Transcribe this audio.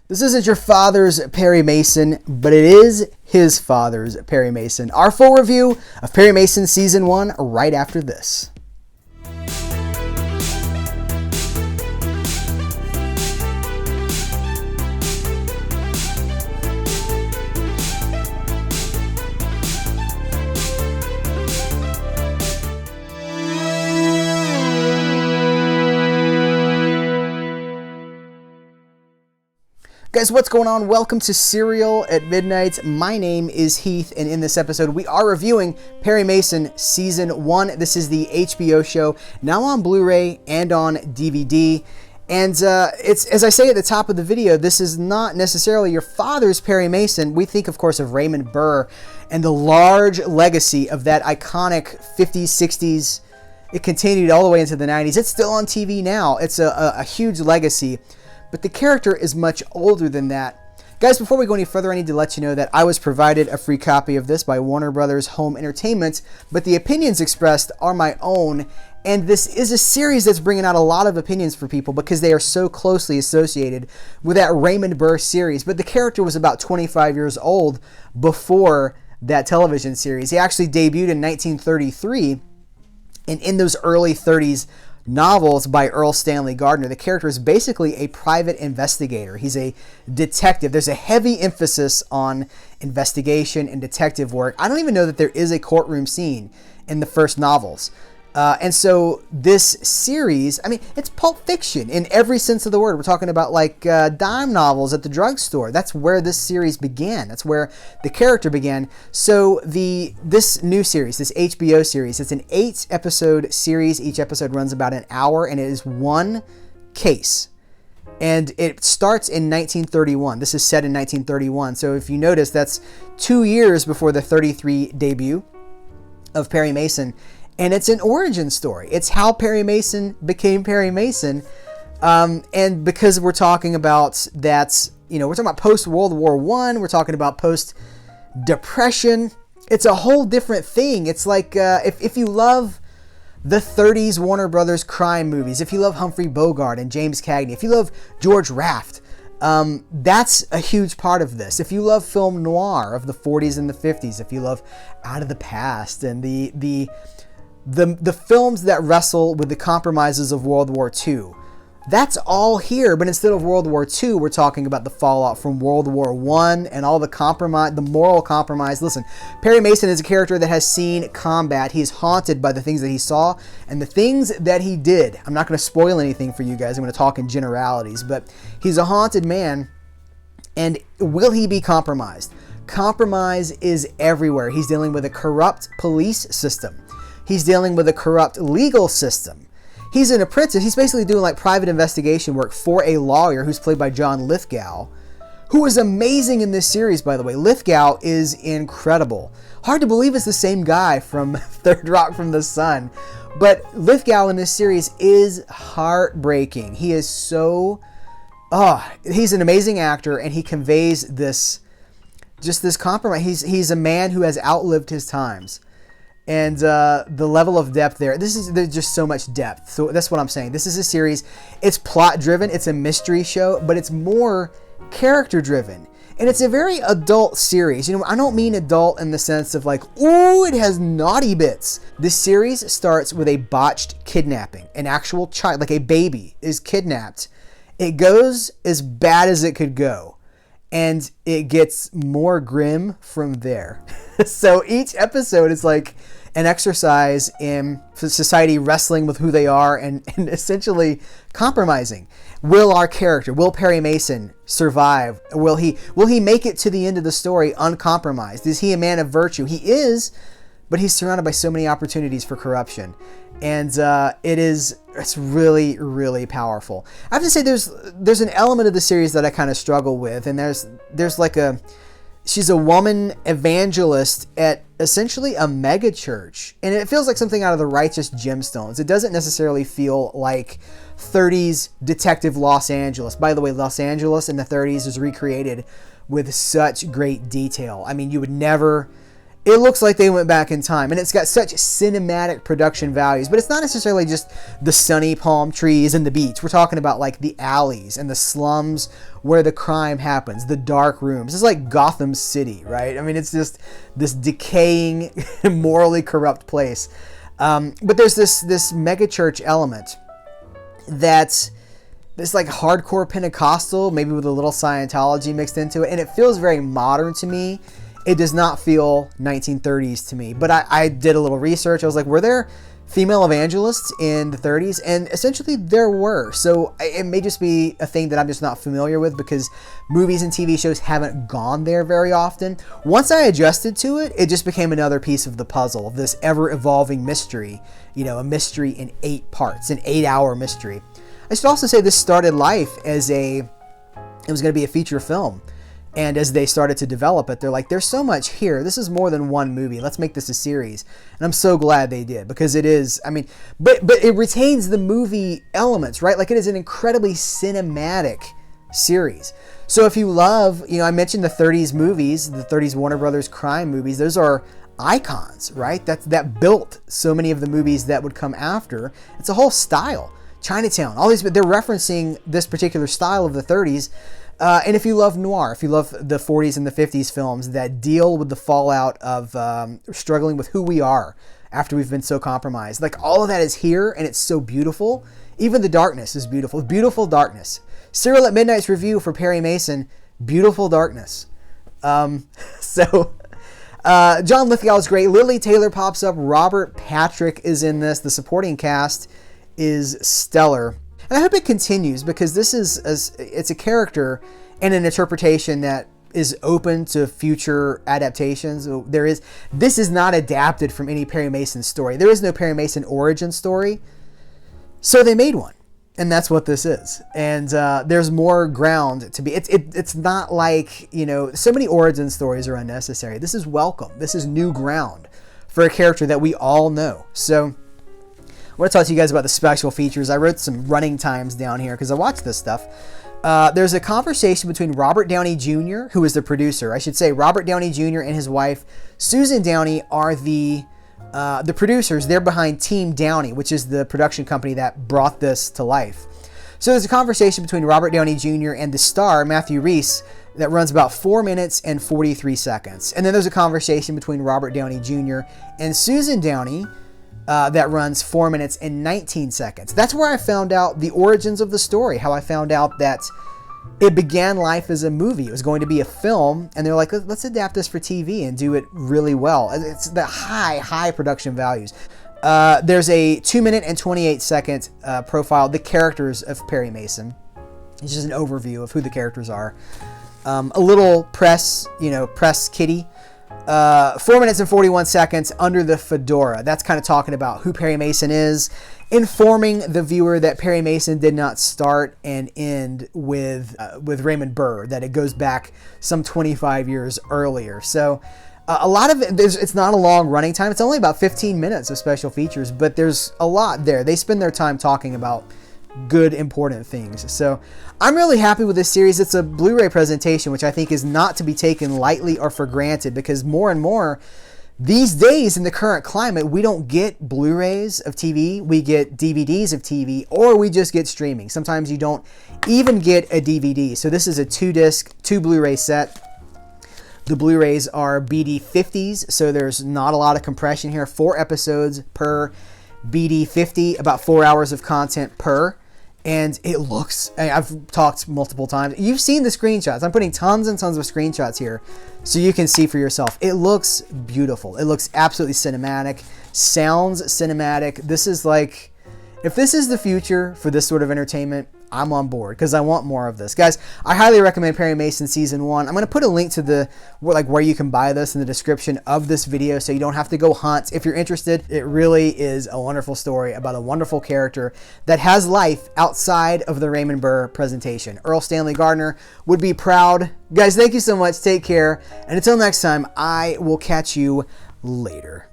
This isn't your father's Perry Mason, but it is his father's Perry Mason. Our full review of Perry Mason Season 1 right after this. Guys, what's going on? Welcome to Serial at Midnight. My name is Heath, and in this episode, we are reviewing Perry Mason Season 1. This is the HBO show, now on Blu-ray and on DVD. And it's, as I say at the top of the video, this is not necessarily your father's Perry Mason. We think, of course, of Raymond Burr and the large legacy of that iconic 50s, 60s. It continued all the way into the 90s. It's still on TV now. It's a huge legacy. But the character is much older than that. Guys, before we go any further, I need to let you know that I was provided a free copy of this by Warner Brothers Home Entertainment, but the opinions expressed are my own, and this is a series that's bringing out a lot of opinions for people because they are so closely associated with that Raymond Burr series. But the character was about 25 years old before that television series. He actually debuted in 1933, and in those early 30s, novels by Earl Stanley Gardner, the character is basically a private investigator. He's a detective. There's a heavy emphasis on investigation and detective work. I don't even know that there is a courtroom scene in the first novels. And so this series, I mean, it's pulp fiction in every sense of the word. We're talking about like dime novels at the drugstore. That's where this series began. That's where the character began. So this new series, this HBO series, it's an 8-episode series. Each episode runs about an hour, and it is one case. And it starts in 1931. This is set in 1931. So if you notice, that's 2 years before the 33 debut of Perry Mason. And it's an origin story. It's how Perry Mason became Perry Mason. And because we're talking about that, we're talking about post-World War I, we're talking about post-Depression. It's a whole different thing. It's like if you love the 30s Warner Brothers crime movies, if you love Humphrey Bogart and James Cagney, if you love George Raft, that's a huge part of this. If you love film noir of the 40s and the 50s, if you love Out of the Past and the films that wrestle with the compromises of World War II. That's all here, but instead of World War II, we're talking about the fallout from World War I and all the compromise, the moral compromise. Listen, Perry Mason is a character that has seen combat. He is haunted by the things that he saw and the things that he did. I'm not going to spoil anything for you guys. I'm going to talk in generalities, but he's a haunted man, and will he be compromised? Compromise is everywhere. He's dealing with a corrupt police system. He's dealing with a corrupt legal system. He's an apprentice. He's basically doing like private investigation work for a lawyer who's played by John Lithgow, who is amazing in this series, by the way. Lithgow is incredible. Hard to believe it's the same guy from Third Rock from the Sun. But Lithgow in this series is heartbreaking. He is he's an amazing actor, and he conveys this compromise. He's a man who has outlived his times. And the level of depth there's just so much depth. So that's what I'm saying. This is a series. It's plot driven. It's a mystery show, but it's more character driven. And it's a very adult series. I don't mean adult in the sense of like, ooh, it has naughty bits. This series starts with a botched kidnapping. An actual child, like a baby, is kidnapped. It goes as bad as it could go. And it gets more grim from there. So each episode is like an exercise in society wrestling with who they are and essentially compromising. Will Perry Mason survive? Will he make it to the end of the story uncompromised? Is he a man of virtue? He is, but he's surrounded by so many opportunities for corruption. And it's really, really powerful. I have to say there's an element of the series that I kind of struggle with, and there's like she's a woman evangelist at essentially a mega church, and it feels like something out of the Righteous Gemstones. It doesn't necessarily feel like 30s detective Los Angeles. By the way, Los Angeles in the 30s is recreated with such great detail. I mean, you would never... it looks like they went back in time, and it's got such cinematic production values. But it's not necessarily just the sunny palm trees and the beach. We're talking about like the alleys and the slums where the crime happens, the dark rooms. It's like Gotham City, right? I mean, it's just this decaying, morally corrupt place. But there's this mega church element that's this like hardcore Pentecostal, maybe with a little Scientology mixed into it, and it feels very modern to me. It does not feel 1930s to me. But I did a little research. I was like, were there female evangelists in the 30s? And essentially there were. So it may just be a thing that I'm just not familiar with because movies and TV shows haven't gone there very often. Once I adjusted to it, it just became another piece of the puzzle of this ever-evolving mystery. You know, a mystery in 8 parts, an 8-hour mystery. I should also say this started life as it was going to be a feature film. And as they started to develop it, they're like, there's so much here. This is more than one movie. Let's make this a series. And I'm so glad they did, because it is, I mean, but it retains the movie elements, right? Like, it is an incredibly cinematic series. So if you love, you know, I mentioned the 30s movies, the 30s Warner Brothers crime movies, those are icons, right? That built so many of the movies that would come after. It's a whole style. Chinatown, all these, they're referencing this particular style of the 30s. And if you love noir, if you love the 40s and the 50s films that deal with the fallout of struggling with who we are after we've been so compromised, like all of that is here, and it's so beautiful. Even the darkness is beautiful. Beautiful darkness. Serial at Midnight's review for Perry Mason, beautiful darkness. John Lithgow is great. Lily Taylor pops up. Robert Patrick is in this. The supporting cast is stellar. And I hope it continues, because it's a character and an interpretation that is open to future adaptations. This is not adapted from any Perry Mason story. There is no Perry Mason origin story. So they made one. And that's what this is. And there's more ground to be. It's not like, you know, so many origin stories are unnecessary. This is welcome. This is new ground for a character that we all know. So I want to talk to you guys about the special features. I wrote some running times down here because I watched this stuff. There's a conversation between Robert Downey Jr., who is the producer. I should say Robert Downey Jr. and his wife, Susan Downey, are the producers. They're behind Team Downey, which is the production company that brought this to life. So there's a conversation between Robert Downey Jr. and the star, Matthew Rhys, that runs about 4 minutes and 43 seconds. And then there's a conversation between Robert Downey Jr. and Susan Downey, that runs 4 minutes and 19 seconds. That's where I found out the origins of the story, how I found out that it began life as a movie. It was going to be a film, and they're like, let's adapt this for TV and do it really well. It's the high production values. There's a 2 minute and 28 second profile, the characters of Perry Mason. It's just an overview of who the characters are. A little press kitty. 4 minutes and 41 seconds under the fedora. That's kind of talking about who Perry Mason is, informing the viewer that Perry Mason did not start and end with Raymond Burr, that it goes back some 25 years earlier. So a lot of it, it's not a long running time. It's only about 15 minutes of special features, but there's a lot there. They spend their time talking about good, important things. So I'm really happy with this series. It's a Blu-ray presentation, which I think is not to be taken lightly or for granted, because more and more these days in the current climate, we don't get Blu-rays of TV, we get DVDs of TV, or we just get streaming. Sometimes you don't even get a DVD. So this is a 2-disc, 2 Blu-ray set. The Blu-rays are BD50s, so there's not a lot of compression here. 4 episodes per BD50, about 4 hours of content per. And it looks, I've talked multiple times. You've seen the screenshots. I'm putting tons and tons of screenshots here so you can see for yourself. It looks beautiful. It looks absolutely cinematic. Sounds cinematic. This is like, if this is the future for this sort of entertainment, I'm on board, because I want more of this. Guys, I highly recommend Perry Mason Season 1. I'm going to put a link to where you can buy this in the description of this video, so you don't have to go hunt. If you're interested, it really is a wonderful story about a wonderful character that has life outside of the Raymond Burr presentation. Earl Stanley Gardner would be proud. Guys, thank you so much. Take care. And until next time, I will catch you later.